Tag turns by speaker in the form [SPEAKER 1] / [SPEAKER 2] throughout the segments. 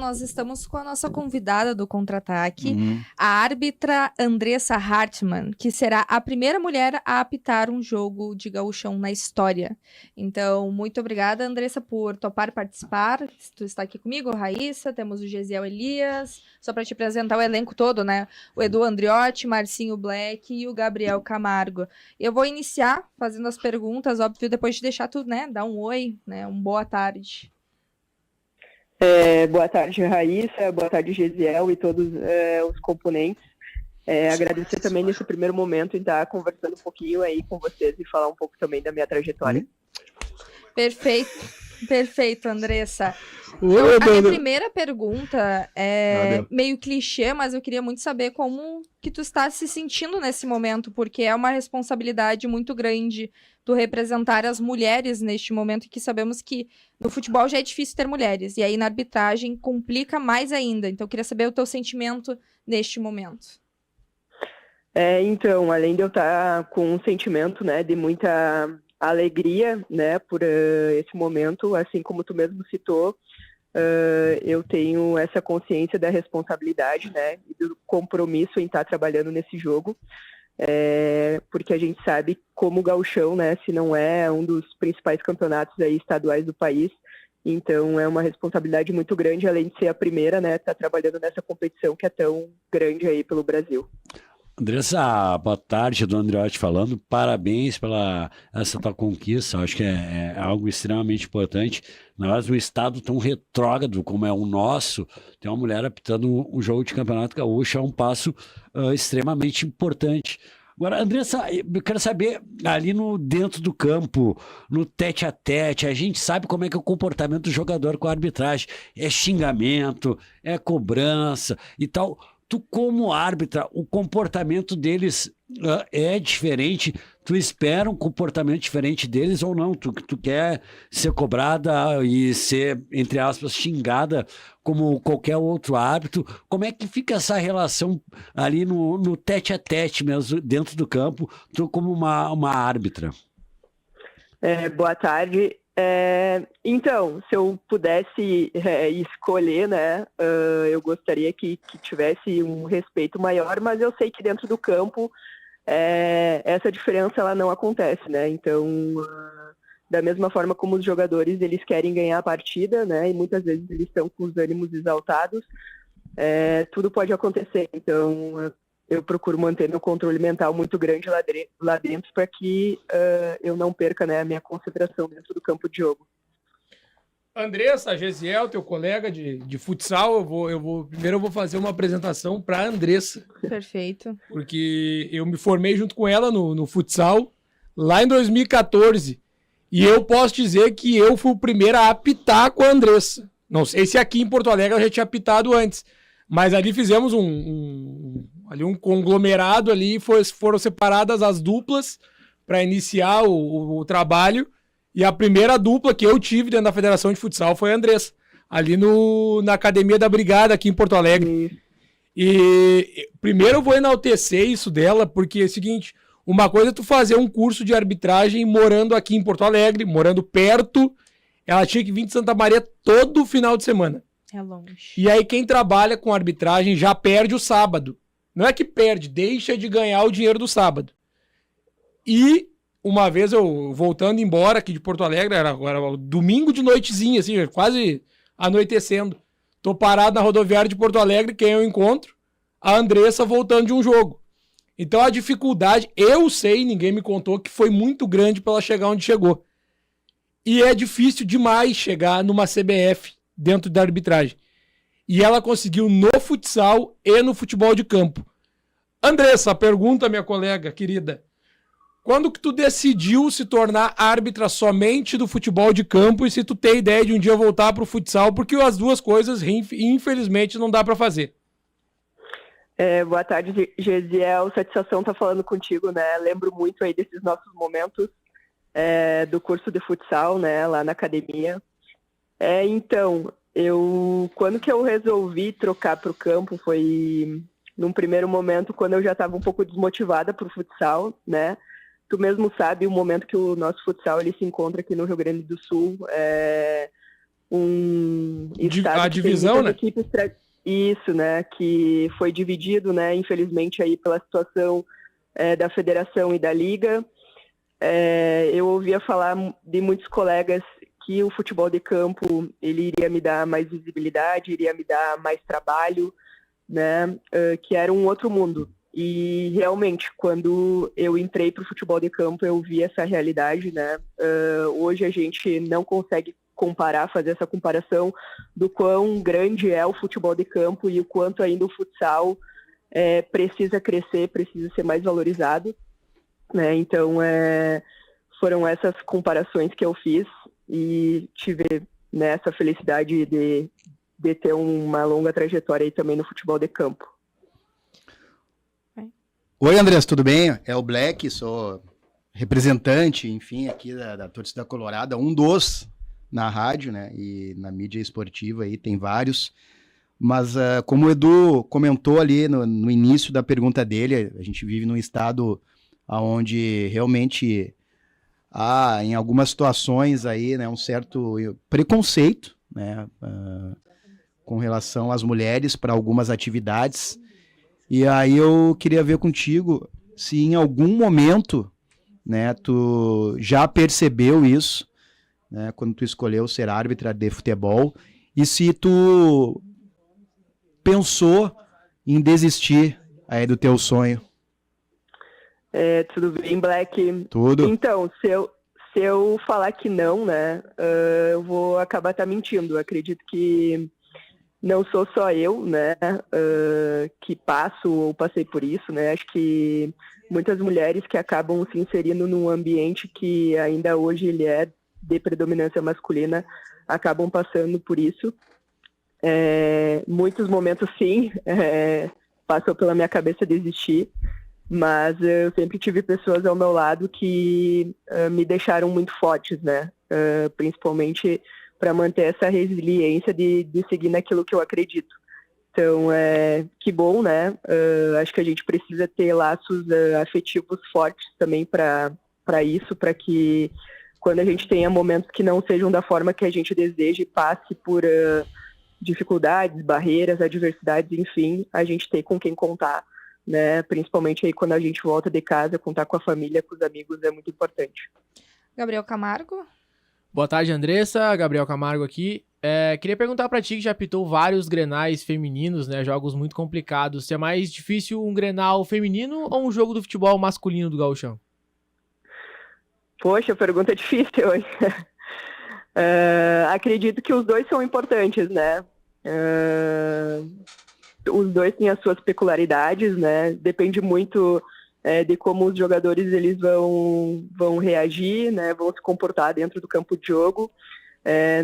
[SPEAKER 1] Nós estamos com a nossa convidada do Contra-Ataque, a árbitra Andressa Hartmann, que será a primeira mulher a apitar um jogo de gauchão na história. Então, muito obrigada, Andressa, por topar participar. Tu está aqui comigo, Raíssa, temos o Gesiel Elias, só para te apresentar o elenco todo, né? O Edu Andriotti, Marcinho Black e o Gabriel Camargo. Eu vou iniciar fazendo as perguntas, óbvio, depois de deixar tu, né, dar um oi, né, um boa tarde.
[SPEAKER 2] Boa tarde, Raíssa, boa tarde, Gesiel e todos os componentes. Agradecer também nesse primeiro momento em estar conversando um pouquinho aí com vocês e falar um pouco também da minha trajetória.
[SPEAKER 1] Perfeito, Andressa. Então, a minha primeira pergunta é meio clichê, mas eu queria muito saber como que tu está se sentindo nesse momento, porque é uma responsabilidade muito grande tu representar as mulheres neste momento, que sabemos que no futebol já é difícil ter mulheres, e aí na arbitragem complica mais ainda. Então eu queria saber o teu sentimento neste momento.
[SPEAKER 2] Então, além de eu estar com um sentimento, né, de muita alegria, né, por esse momento, assim como tu mesmo citou, eu tenho essa consciência da responsabilidade, né, e do compromisso em estar trabalhando nesse jogo, porque a gente sabe como o gauchão, né, se não é um dos principais campeonatos aí estaduais do país, então é uma responsabilidade muito grande, além de ser a primeira, né, estar trabalhando nessa competição que é tão grande aí pelo Brasil.
[SPEAKER 3] Andressa, boa tarde, do Andriotti falando, parabéns pela essa tua conquista, eu acho que é algo extremamente importante, na hora de um estado tão retrógrado como é o nosso, ter uma mulher apitando um jogo de campeonato gaúcho é um passo extremamente importante. Agora, Andressa, eu quero saber, ali dentro do campo, no tete-a-tete, a gente sabe como é que é o comportamento do jogador com a arbitragem, é xingamento, é cobrança e tal. Tu, como árbitra, o comportamento deles é diferente? Tu espera um comportamento diferente deles ou não? Tu quer ser cobrada e ser, entre aspas, xingada como qualquer outro árbitro? Como é que fica essa relação ali no tete-a-tete mesmo, dentro do campo, tu como uma árbitra?
[SPEAKER 2] Boa tarde. Então, se eu pudesse escolher, né, eu gostaria que tivesse um respeito maior, mas eu sei que dentro do campo essa diferença ela não acontece, né? Então, da mesma forma como os jogadores eles querem ganhar a partida, né, e muitas vezes eles estão com os ânimos exaltados, tudo pode acontecer. Então, eu procuro manter meu controle mental muito grande lá dentro para que eu não perca, né, a minha concentração dentro do campo de jogo.
[SPEAKER 4] Andressa, Gesiel, teu colega de futsal, primeiro eu vou fazer uma apresentação para a Andressa.
[SPEAKER 1] Perfeito. Porque
[SPEAKER 4] eu me formei junto com ela no futsal lá em 2014 e eu posso dizer que eu fui o primeiro a apitar com a Andressa. Não sei se aqui em Porto Alegre eu já tinha apitado antes, mas ali fizemos um conglomerado ali, foram separadas as duplas para iniciar o trabalho, e a primeira dupla que eu tive dentro da Federação de Futsal foi a Andressa, ali na Academia da Brigada, aqui em Porto Alegre. E primeiro eu vou enaltecer isso dela, porque é o seguinte, uma coisa é tu fazer um curso de arbitragem morando aqui em Porto Alegre, morando perto, ela tinha que vir de Santa Maria todo final de semana.
[SPEAKER 1] É longe.
[SPEAKER 4] E aí quem trabalha com arbitragem já perde o sábado. Não é que perde, deixa de ganhar o dinheiro do sábado. E uma vez eu voltando embora aqui de Porto Alegre, era domingo de noitezinha, assim, quase anoitecendo. Tô parado na rodoviária de Porto Alegre, quem eu encontro? A Andressa voltando de um jogo. Então a dificuldade, eu sei, ninguém me contou, que foi muito grande para ela chegar onde chegou. E é difícil demais chegar numa CBF dentro da arbitragem. E ela conseguiu no futsal e no futebol de campo. Andressa, pergunta, minha colega querida. Quando que tu decidiu se tornar árbitra somente do futebol de campo e se tu tem ideia de um dia voltar pro futsal? Porque as duas coisas, infelizmente, não dá para fazer.
[SPEAKER 2] Boa tarde, Gesiel. Satisfação estar falando contigo, né? Lembro muito aí desses nossos momentos do curso de futsal, né? Lá na academia. Então, quando que eu resolvi trocar para o campo foi num primeiro momento quando eu já estava um pouco desmotivada para o futsal, né? Tu mesmo sabe o momento que o nosso futsal ele se encontra aqui no Rio Grande do Sul, um estado
[SPEAKER 4] A divisão, né?
[SPEAKER 2] Equipes isso, né? Que foi dividido, né? Infelizmente aí pela situação da federação e da liga. Eu ouvia falar de muitos colegas que o futebol de campo ele iria me dar mais visibilidade, iria me dar mais trabalho, né? Que era um outro mundo. E realmente, quando eu entrei para o futebol de campo, eu vi essa realidade, né? Hoje a gente não consegue fazer essa comparação do quão grande é o futebol de campo e o quanto ainda o futsal precisa crescer, precisa ser mais valorizado, né? Então, foram essas comparações que eu fiz e tive, né, essa felicidade de ter uma longa trajetória aí também no futebol de campo.
[SPEAKER 5] Oi, Andrés, tudo bem? É o Black, sou representante, enfim, aqui da torcida colorada, um dos na rádio, né, e na mídia esportiva aí, tem vários, mas como o Edu comentou ali no início da pergunta dele, a gente vive num estado onde realmente há, em algumas situações aí, né, um certo preconceito, né, com relação às mulheres para algumas atividades. E aí eu queria ver contigo se em algum momento, né, tu já percebeu isso, né, quando tu escolheu ser árbitra de futebol, e se tu pensou em desistir aí do teu sonho.
[SPEAKER 2] Tudo bem, Black?
[SPEAKER 5] Tudo.
[SPEAKER 2] Então, se eu falar que não, né, eu vou acabar mentindo. Eu acredito que não sou só eu, né, que passo ou passei por isso, né? Acho que muitas mulheres que acabam se inserindo num ambiente que ainda hoje ele é de predominância masculina, acabam passando por isso. Muitos momentos, sim, passou pela minha cabeça desistir, mas eu sempre tive pessoas ao meu lado que me deixaram muito fortes, né? Principalmente para manter essa resiliência de seguir naquilo que eu acredito. Então, que bom, né? Acho que a gente precisa ter laços afetivos fortes também para isso, para que quando a gente tenha momentos que não sejam da forma que a gente deseja e passe por dificuldades, barreiras, adversidades, enfim, a gente ter com quem contar, né? Principalmente aí quando a gente volta de casa, contar com a família, com os amigos, é muito importante.
[SPEAKER 1] Gabriel Camargo?
[SPEAKER 6] Boa tarde, Andressa. Gabriel Camargo aqui. Queria perguntar pra ti, que já apitou vários grenais femininos, né? Jogos muito complicados. Se é mais difícil um grenal feminino ou um jogo do futebol masculino do gauchão?
[SPEAKER 2] Poxa, pergunta difícil hoje. Acredito que os dois são importantes, né? Os dois têm as suas peculiaridades, né? Depende muito de como os jogadores eles vão reagir, né? Vão se comportar dentro do campo de jogo.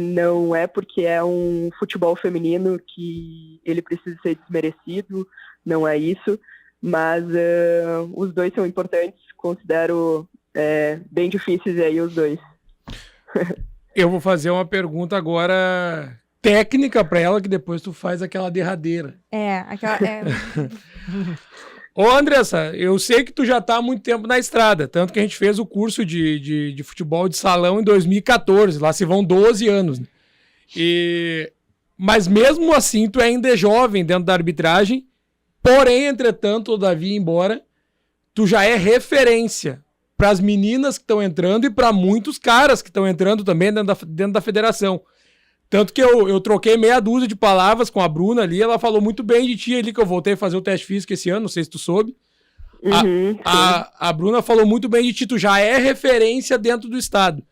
[SPEAKER 2] Não é porque é um futebol feminino que ele precisa ser desmerecido, não é isso. Mas os dois são importantes, considero bem difíceis aí os dois.
[SPEAKER 4] Eu vou fazer uma pergunta agora técnica para ela, que depois tu faz aquela derradeira. Ô, Andressa, eu sei que tu já tá há muito tempo na estrada, tanto que a gente fez o curso de futebol de salão em 2014, lá se vão 12 anos. Né? Mas mesmo assim, tu ainda é jovem dentro da arbitragem, porém, entretanto, o Davi embora, tu já é referência para as meninas que estão entrando e para muitos caras que estão entrando também dentro da federação. Tanto que eu troquei meia dúzia de palavras com a Bruna ali, ela falou muito bem de ti ali, que eu voltei a fazer o teste físico esse ano, não sei se tu soube. A Bruna falou muito bem de ti, tu já é referência dentro do estado.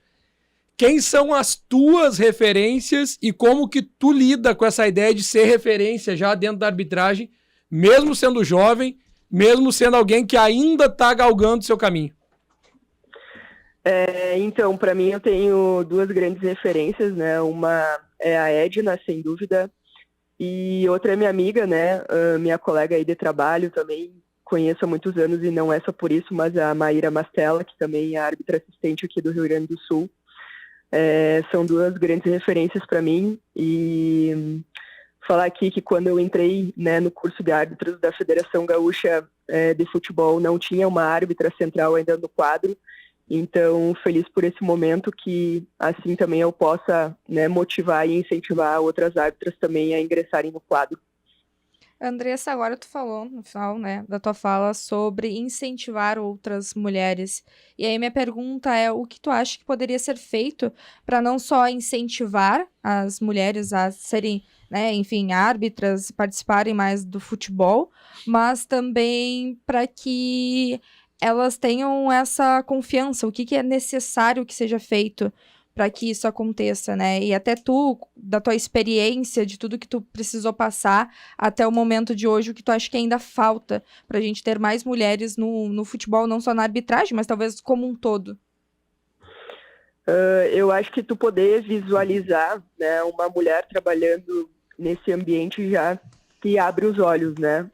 [SPEAKER 4] Quem são as tuas referências e como que tu lida com essa ideia de ser referência já dentro da arbitragem, mesmo sendo jovem, mesmo sendo alguém que ainda está galgando seu caminho?
[SPEAKER 2] Então, para mim eu tenho duas grandes referências, né? Uma é a Edna, sem dúvida, e outra é minha amiga, né? Minha colega aí de trabalho, também conheço há muitos anos e não é só por isso, mas a Maíra Mastella, que também é árbitra assistente aqui do Rio Grande do Sul. São duas grandes referências para mim, e falar aqui que quando eu entrei, né, no curso de árbitros da Federação Gaúcha de Futebol, não tinha uma árbitra central ainda no quadro. Então, feliz por esse momento que, assim, também eu possa, né, motivar e incentivar outras árbitras também a ingressarem no quadro.
[SPEAKER 1] Andressa, agora tu falou no final, né, da tua fala sobre incentivar outras mulheres. E aí minha pergunta é, o que tu acha que poderia ser feito para não só incentivar as mulheres a serem, né, enfim, árbitras, participarem mais do futebol, mas também para que elas tenham essa confiança, o que que é necessário que seja feito para que isso aconteça, né? E até tu, da tua experiência, de tudo que tu precisou passar até o momento de hoje, o que tu acha que ainda falta para a gente ter mais mulheres no futebol, não só na arbitragem, mas talvez como um todo?
[SPEAKER 2] Eu acho que tu poder visualizar, né, uma mulher trabalhando nesse ambiente já te abre os olhos, né?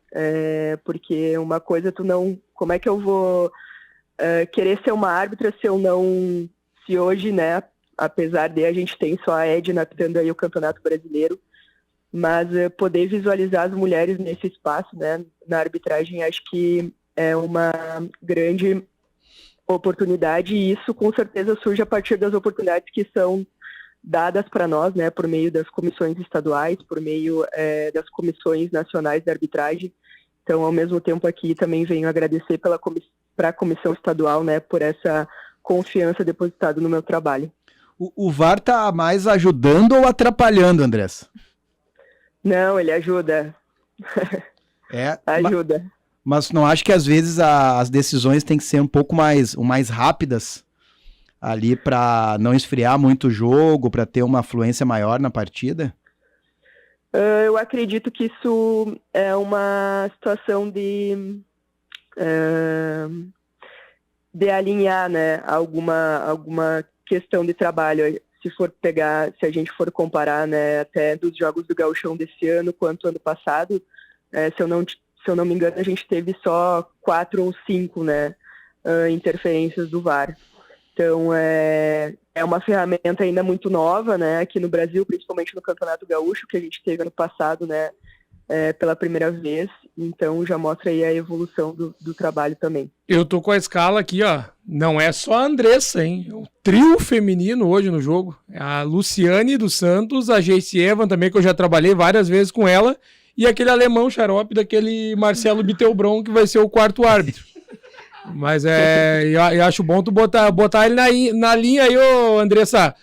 [SPEAKER 2] Porque uma coisa tu não... Como é que eu vou querer ser uma árbitra se eu não... Se hoje, né, apesar de a gente tem só a Edna apitando aí o Campeonato Brasileiro, mas poder visualizar as mulheres nesse espaço, né, na arbitragem, acho que é uma grande oportunidade, e isso com certeza surge a partir das oportunidades que são dadas para nós, né, por meio das comissões estaduais, por meio das comissões nacionais de arbitragem. Então, ao mesmo tempo aqui, também venho agradecer para a comissão estadual, né, por essa confiança depositada no meu trabalho.
[SPEAKER 5] O VAR tá mais ajudando ou atrapalhando, Andressa?
[SPEAKER 2] Não, ele ajuda. Ajuda.
[SPEAKER 5] Mas não acho que às vezes as decisões têm que ser um pouco mais rápidas ali para não esfriar muito o jogo, para ter uma fluência maior na partida?
[SPEAKER 2] Eu acredito que isso é uma situação de alinhar, né, alguma questão de trabalho. Se a gente for comparar, né, até dos jogos do Gauchão desse ano quanto ano passado, se eu não me engano, a gente teve só 4 ou 5, né, interferências do VAR. Então, é uma ferramenta ainda muito nova, né, aqui no Brasil, principalmente no Campeonato Gaúcho, que a gente teve ano passado, né, pela primeira vez. Então, já mostra aí a evolução do trabalho também.
[SPEAKER 4] Eu tô com a escala aqui, ó. Não é só a Andressa, hein? É um trio feminino hoje no jogo. A Luciane dos Santos, a Geice Evan também, que eu já trabalhei várias vezes com ela, e aquele alemão xarope daquele Marcelo Bittelbron, que vai ser o quarto árbitro. Mas eu acho bom tu botar ele na linha aí, ô Andressa.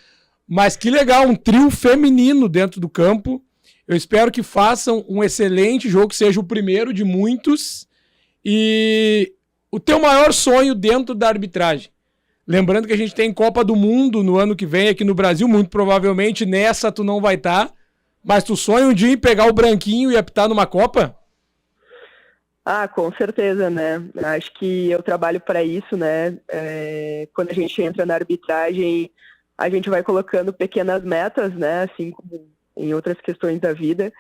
[SPEAKER 4] Mas que legal, um trio feminino dentro do campo. Eu espero que façam um excelente jogo, que seja o primeiro de muitos. E o teu maior sonho dentro da arbitragem. Lembrando que a gente tem Copa do Mundo no ano que vem aqui no Brasil, muito provavelmente nessa tu não vai estar. Mas tu sonha um dia em pegar o branquinho e apitar numa Copa?
[SPEAKER 2] Ah, com certeza, né? Acho que eu trabalho para isso, né? Quando a gente entra na arbitragem, a gente vai colocando pequenas metas, né? Assim como em outras questões da vida,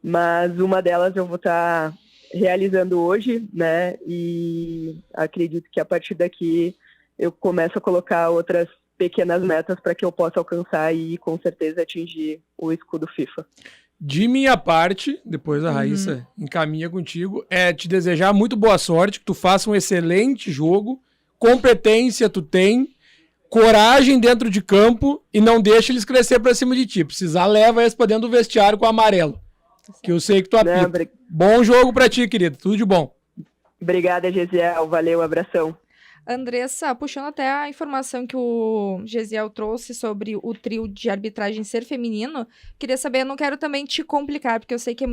[SPEAKER 2] mas uma delas eu vou estar realizando hoje, né? E acredito que a partir daqui eu começo a colocar outras pequenas metas para que eu possa alcançar e com certeza atingir o escudo FIFA.
[SPEAKER 4] De minha parte, depois a Raíssa encaminha contigo, é te desejar muito boa sorte, que tu faça um excelente jogo, competência tu tem, coragem dentro de campo e não deixa eles crescer pra cima de ti. Precisar, leva eles pra dentro do vestiário com o amarelo, que eu sei que tu apita. Bom jogo pra ti, querido. Tudo de bom.
[SPEAKER 2] Obrigada, Gesiel. Valeu, abração.
[SPEAKER 1] Andressa, puxando até a informação que o Gesiel trouxe sobre o trio de arbitragem ser feminino, queria saber, eu não quero também te complicar, porque eu sei que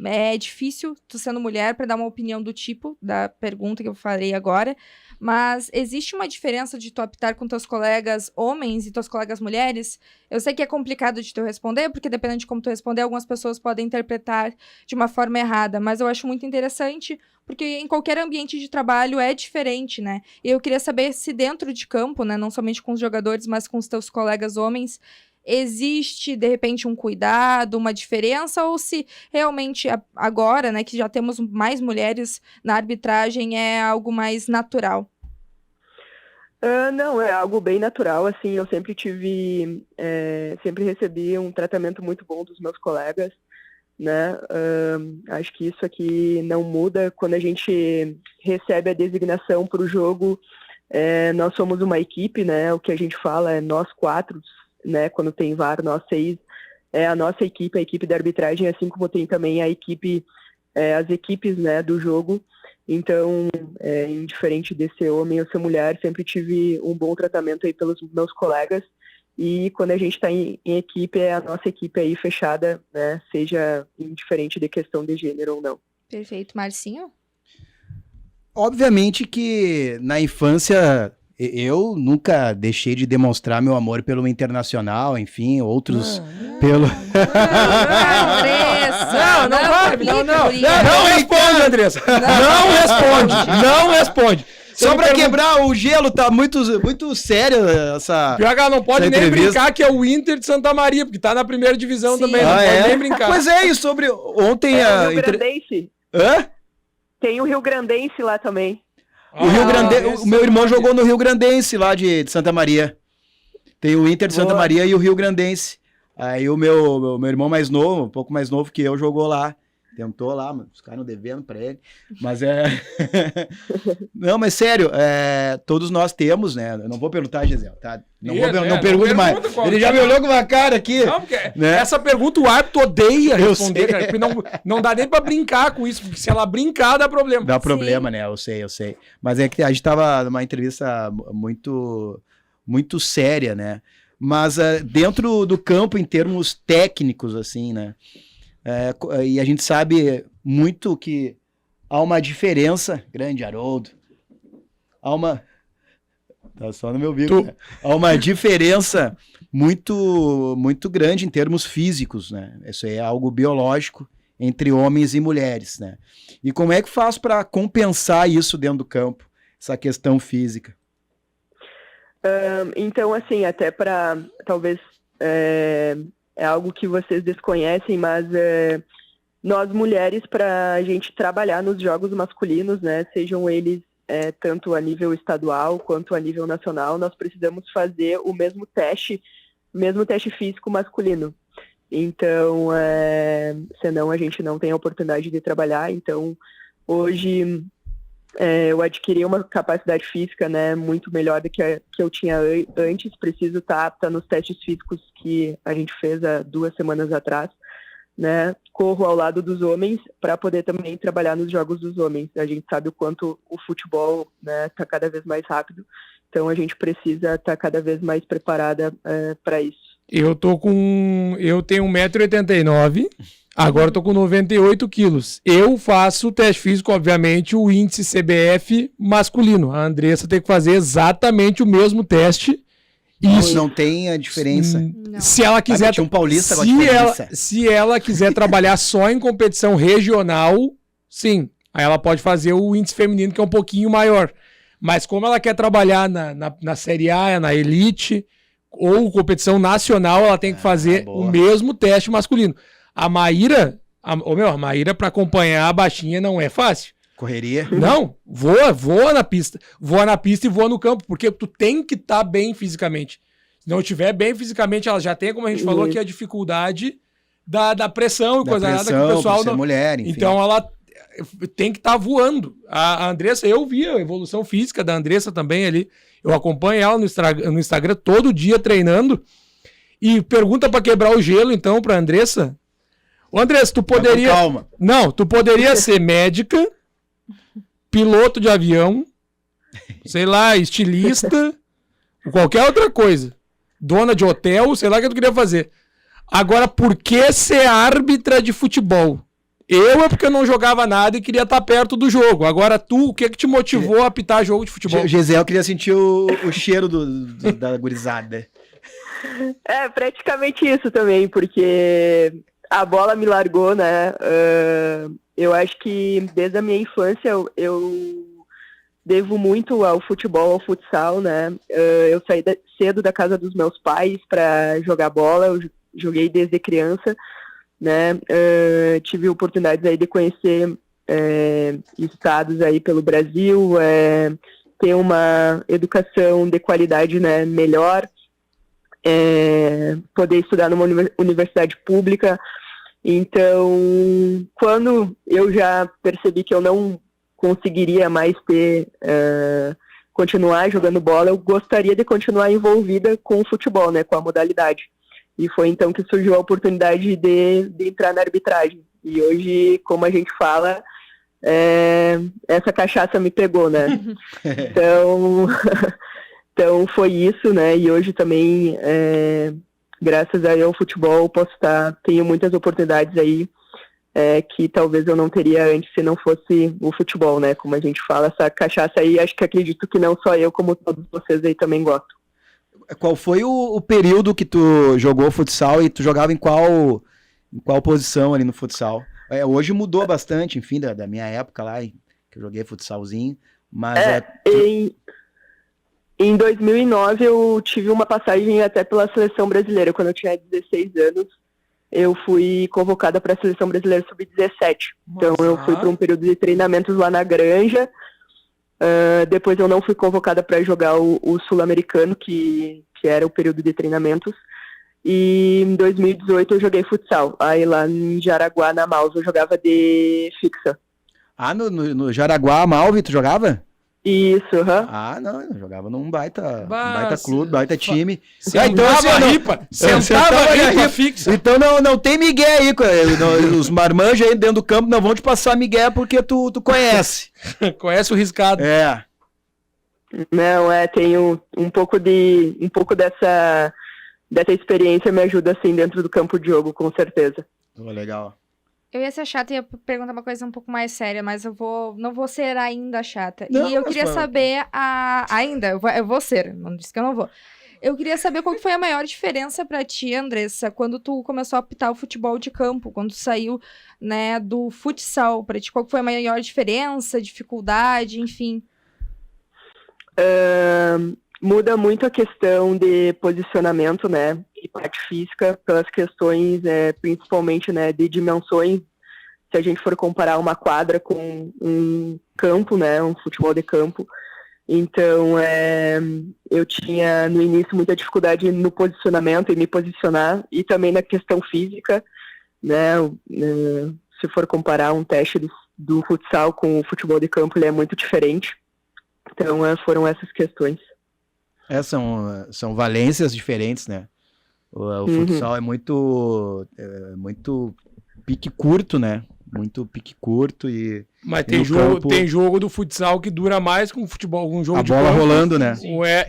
[SPEAKER 1] é difícil, tu sendo mulher, para dar uma opinião do tipo da pergunta que eu farei agora, mas existe uma diferença de tu apitar com teus colegas homens e tuas colegas mulheres? Eu sei que é complicado de tu responder, porque dependendo de como tu responder, algumas pessoas podem interpretar de uma forma errada, mas eu acho muito interessante, porque em qualquer ambiente de trabalho é diferente, né? E eu queria saber se dentro de campo, né, não somente com os jogadores, mas com os teus colegas homens, existe, de repente, um cuidado, uma diferença, ou se realmente agora, né, que já temos mais mulheres na arbitragem, é algo mais natural?
[SPEAKER 2] Não, é algo bem natural, assim, eu sempre sempre recebi um tratamento muito bom dos meus colegas, né? Acho que isso aqui não muda. Quando a gente recebe a designação para o jogo, nós somos uma equipe, né? O que a gente fala é nós 4, né? Quando tem VAR, nós 6, é a nossa equipe, a equipe da arbitragem, assim como tem também a equipe, as equipes, né, do jogo. Então, indiferente de ser homem ou ser mulher, sempre tive um bom tratamento aí pelos meus colegas. E quando a gente está em equipe, é a nossa equipe aí fechada, né? Seja indiferente de questão de gênero ou não.
[SPEAKER 1] Perfeito. Marcinho?
[SPEAKER 5] Obviamente que na infância eu nunca deixei de demonstrar meu amor pelo Internacional, enfim, outros pelo...
[SPEAKER 1] Andressa!
[SPEAKER 4] Não vai,
[SPEAKER 1] complica,
[SPEAKER 4] não.
[SPEAKER 1] guria.
[SPEAKER 4] Não responde, Andressa. Não responde.
[SPEAKER 5] Só
[SPEAKER 4] Você
[SPEAKER 5] pra
[SPEAKER 4] me
[SPEAKER 5] quebrar o gelo, tá muito sério essa...
[SPEAKER 4] Pior que ela não pode
[SPEAKER 5] essa
[SPEAKER 4] nem
[SPEAKER 5] entrevista.
[SPEAKER 4] brincar que é o Inter de Santa Maria, porque tá na primeira divisão
[SPEAKER 1] Sim.
[SPEAKER 4] também, não pode nem brincar.
[SPEAKER 5] Pois é, e sobre ontem
[SPEAKER 2] O
[SPEAKER 5] a...
[SPEAKER 2] Rio Grandense.
[SPEAKER 5] Hã?
[SPEAKER 2] Tem o Rio Grandense lá também.
[SPEAKER 5] O Rio Grandense, o meu irmão
[SPEAKER 4] jogou.
[SPEAKER 5] jogou no Rio Grandense lá de Santa Maria. Tem o Inter de Santa
[SPEAKER 2] Boa.
[SPEAKER 5] Maria e o Rio Grandense. Aí o meu irmão mais novo, um pouco mais novo que eu, jogou lá. Tentou lá, mas os caras não devendo pra ele. Mas Não, mas sério, todos nós temos, né? Eu não vou perguntar, Gisele, tá? Não pergunto mais. Ele já me olhou com uma cara aqui.
[SPEAKER 4] Não, porque
[SPEAKER 5] né?
[SPEAKER 4] essa pergunta o árbitro odeia
[SPEAKER 5] Eu
[SPEAKER 4] responder,
[SPEAKER 5] sei.
[SPEAKER 4] cara, porque não dá nem pra brincar com isso, porque se ela brincar, dá problema.
[SPEAKER 5] Dá problema, né? Eu sei. Mas é que a gente tava numa entrevista muito, muito séria, né? Mas dentro do campo, em termos técnicos, assim, né? E a gente sabe muito que há uma diferença, grande Haroldo, tá só no meu bico, né? Há uma diferença muito, muito grande em termos físicos, né? Isso é algo biológico entre homens e mulheres, né? E como é que faz para compensar isso dentro do campo, essa questão física?
[SPEAKER 2] Então, assim, até para, talvez, é algo que vocês desconhecem, mas nós mulheres, para a gente trabalhar nos jogos masculinos, né, sejam eles tanto a nível estadual quanto a nível nacional, nós precisamos fazer o mesmo teste físico masculino. Então, senão a gente não tem a oportunidade de trabalhar. Então, hoje eu adquiri uma capacidade física, né, muito melhor do que eu tinha antes. Preciso estar apta nos testes físicos que a gente fez há 2 semanas atrás, né? Corro ao lado dos homens para poder também trabalhar nos jogos dos homens. A gente sabe o quanto o futebol, né, tá cada vez mais rápido, então a gente precisa estar cada vez mais preparada para isso.
[SPEAKER 4] Eu tenho 1,89 m, agora eu tô com 98 quilos. Eu faço o teste físico, obviamente, o índice CBF masculino. A Andressa tem que fazer exatamente o mesmo teste. Isso.
[SPEAKER 5] Não tem a diferença.
[SPEAKER 1] Não.
[SPEAKER 4] Se ela quiser,
[SPEAKER 5] Tinha um paulista agora de diferença.
[SPEAKER 4] se ela quiser trabalhar só em competição regional, sim. Aí ela pode fazer o índice feminino, que é um pouquinho maior. Mas como ela quer trabalhar na Série A, na Elite ou competição nacional, ela tem que fazer
[SPEAKER 5] boa.
[SPEAKER 4] o mesmo teste masculino. A Maíra, para acompanhar a baixinha não é fácil.
[SPEAKER 5] Correria.
[SPEAKER 4] Não, voa na pista. Voa na pista e voa no campo, porque tu tem que estar bem fisicamente. Se não estiver bem fisicamente, ela já tem, como a gente falou aqui, a dificuldade da pressão e coisa nada que o pessoal
[SPEAKER 5] não... mulher, enfim.
[SPEAKER 4] Então ela tem que estar voando. A Andressa, eu vi a evolução física da Andressa também ali. Eu acompanho ela no Instagram todo dia treinando. E pergunta para quebrar o gelo, então, para Andressa. Ô, Andressa, tu poderia...
[SPEAKER 5] Calma.
[SPEAKER 4] Não, tu poderia ser médica, piloto de avião, sei lá, estilista, qualquer outra coisa. Dona de hotel, sei lá o que tu queria fazer. Agora, por que ser árbitra de futebol? Eu é porque eu não jogava nada e queria estar perto do jogo. Agora tu, o que te motivou a apitar jogo de futebol?
[SPEAKER 5] Gisele, eu queria sentir o cheiro da gurizada.
[SPEAKER 2] Praticamente isso também, porque a bola me largou, né? Eu acho que desde a minha infância eu devo muito ao futebol, ao futsal, né? Eu saí cedo da casa dos meus pais para jogar bola, eu joguei desde criança, né? Tive oportunidades aí de conhecer estados aí pelo Brasil, ter uma educação de qualidade, né, melhor, poder estudar numa universidade pública. Então, quando eu já percebi que eu não conseguiria mais ter continuar jogando bola, eu gostaria de continuar envolvida com o futebol, né, com a modalidade. E foi então que surgiu a oportunidade de entrar na arbitragem. E hoje, como a gente fala, essa cachaça me pegou, né? Então foi isso, né? E hoje também, graças ao futebol, tenho muitas oportunidades aí que talvez eu não teria antes se não fosse o futebol, né? Como a gente fala, essa cachaça aí, acredito que não só eu, como todos vocês aí também gostam.
[SPEAKER 5] Qual foi o período que tu jogou futsal e tu jogava em qual posição ali no futsal? Hoje mudou bastante, enfim, da minha época lá, que eu joguei futsalzinho, mas...
[SPEAKER 2] Em 2009 eu tive uma passagem até pela seleção brasileira. Quando eu tinha 16 anos, eu fui convocada para a seleção brasileira sub-17. Então eu fui para um período de treinamentos lá na Granja. Depois eu não fui convocada para jogar o Sul-Americano, que era o período de treinamentos. E em 2018 eu joguei futsal. Aí lá em Jaraguá, na Malve, eu jogava de fixa.
[SPEAKER 5] No Jaraguá, Malve, tu jogava?
[SPEAKER 2] Isso,
[SPEAKER 5] não, eu jogava num baita clube, baita time.
[SPEAKER 4] Sentava a ripa fixa.
[SPEAKER 5] Então não tem migué aí. Os marmanjos aí dentro do campo não vão te passar migué porque tu conhece.
[SPEAKER 4] Conhece o riscado.
[SPEAKER 2] Não, tenho um pouco dessa experiência, me ajuda assim dentro do campo de jogo, com certeza.
[SPEAKER 5] Legal.
[SPEAKER 1] Eu ia ser chata e ia perguntar uma coisa um pouco mais séria, mas não vou ser ainda chata.
[SPEAKER 5] Não,
[SPEAKER 1] e eu queria saber eu vou ser, não disse que eu não vou. Eu queria saber qual que foi a maior diferença pra ti, Andressa, quando tu começou a apitar o futebol de campo, quando tu saiu, né, do futsal. Pra ti, qual que foi a maior diferença, dificuldade, enfim?
[SPEAKER 2] Muda muito a questão de posicionamento, né, e parte física, pelas questões, principalmente, né, de dimensões. Se a gente for comparar uma quadra com um campo, né, um futebol de campo, então eu tinha no início muita dificuldade no posicionamento e me posicionar, e também na questão física, né, se for comparar um teste do futsal com o futebol de campo, ele é muito diferente. Então foram essas questões.
[SPEAKER 5] São valências diferentes, né? O futsal é muito pique curto, né? Muito pique curto
[SPEAKER 4] Mas tem jogo do futsal que dura mais com o futebol, um jogo
[SPEAKER 5] de bola rolando, né?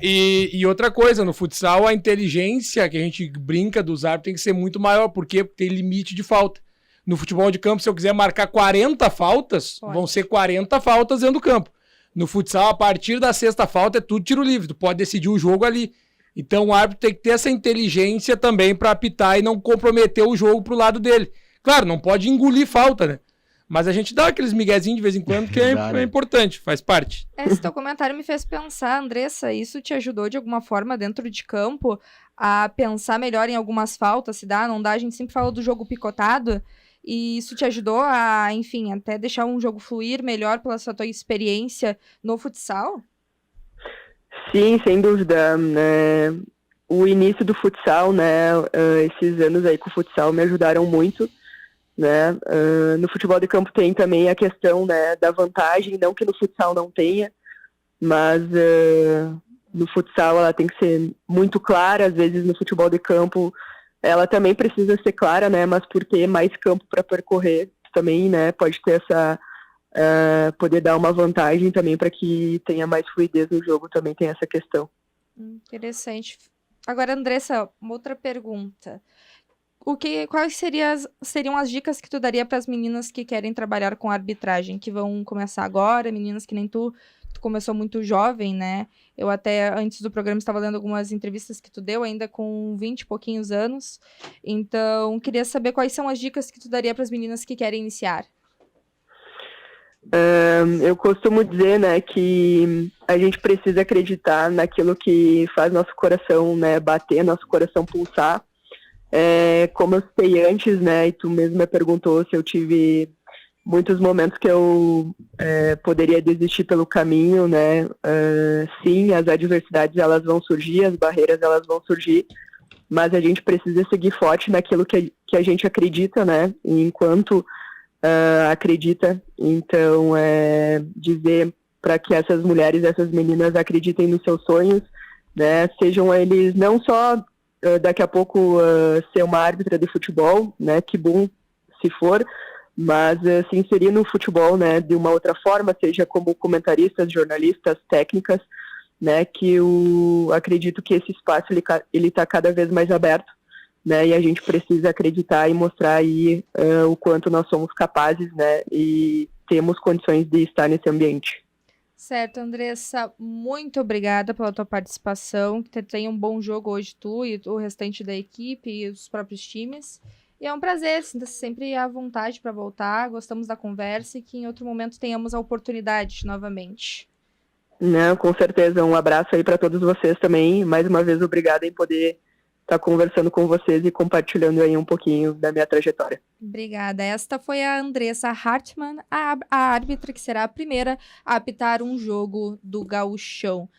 [SPEAKER 4] E outra coisa, no futsal a inteligência que a gente brinca dos árbitros tem que ser muito maior, porque tem limite de falta. No futebol de campo, se eu quiser marcar 40 faltas, vão ser 40 faltas dentro do campo. No futsal, a partir da sexta falta, é tudo tiro livre. Tu pode decidir o jogo ali. Então, o árbitro tem que ter essa inteligência também para apitar e não comprometer o jogo pro lado dele. Claro, não pode engolir falta, né? Mas a gente dá aqueles miguezinhos de vez em quando, que é importante, faz parte.
[SPEAKER 1] Esse teu comentário me fez pensar, Andressa, isso te ajudou de alguma forma dentro de campo a pensar melhor em algumas faltas, se dá, não dá? A gente sempre fala do jogo picotado. E isso te ajudou a, enfim, até deixar um jogo fluir melhor pela sua tua experiência no futsal?
[SPEAKER 2] Sim, sem dúvida. O início do futsal, né, esses anos aí com o futsal me ajudaram muito, né. No futebol de campo tem também a questão, né, da vantagem, não que no futsal não tenha, mas no futsal ela tem que ser muito clara. Às vezes no futebol de campo ela também precisa ser clara, né? Mas por ter mais campo para percorrer também, né? Pode ter poder dar uma vantagem também para que tenha mais fluidez no jogo, também tem essa questão.
[SPEAKER 1] Interessante. Agora, Andressa, uma outra pergunta. Quais seriam as dicas que tu daria para as meninas que querem trabalhar com arbitragem, que vão começar agora, meninas que nem tu começou muito jovem, né? Eu até, antes do programa, estava lendo algumas entrevistas que tu deu, ainda com 20 e pouquinhos anos. Então, queria saber quais são as dicas que tu daria para as meninas que querem iniciar.
[SPEAKER 2] Eu costumo dizer, né, que a gente precisa acreditar naquilo que faz nosso coração, né, bater, nosso coração pulsar. Como eu citei antes, né, e tu mesmo me perguntou se eu tive muitos momentos que eu poderia desistir pelo caminho, né? Sim, as adversidades elas vão surgir, as barreiras elas vão surgir, mas a gente precisa seguir forte naquilo que a gente acredita, né? Enquanto acredita, então dizer para que essas mulheres, essas meninas acreditem nos seus sonhos, né? Sejam eles não só daqui a pouco ser uma árbitra de futebol, né? Que bom se for, mas se inserir no futebol, né? De uma outra forma, seja como comentaristas, jornalistas, técnicas, né? Que acredito que esse espaço ele está cada vez mais aberto, né? E a gente precisa acreditar e mostrar aí o quanto nós somos capazes, né? E temos condições de estar nesse ambiente.
[SPEAKER 1] Certo, Andressa, muito obrigada pela tua participação. Que tenha um bom jogo hoje, tu e o restante da equipe e os próprios times. E é um prazer, sinta-se sempre à vontade para voltar. Gostamos da conversa e que em outro momento tenhamos a oportunidade novamente.
[SPEAKER 2] Não, com certeza. Um abraço aí para todos vocês também. Mais uma vez, obrigada em poder estar conversando com vocês e compartilhando aí um pouquinho da minha trajetória.
[SPEAKER 1] Obrigada. Esta foi a Andressa Hartmann, a árbitra que será a primeira a apitar um jogo do Gauchão.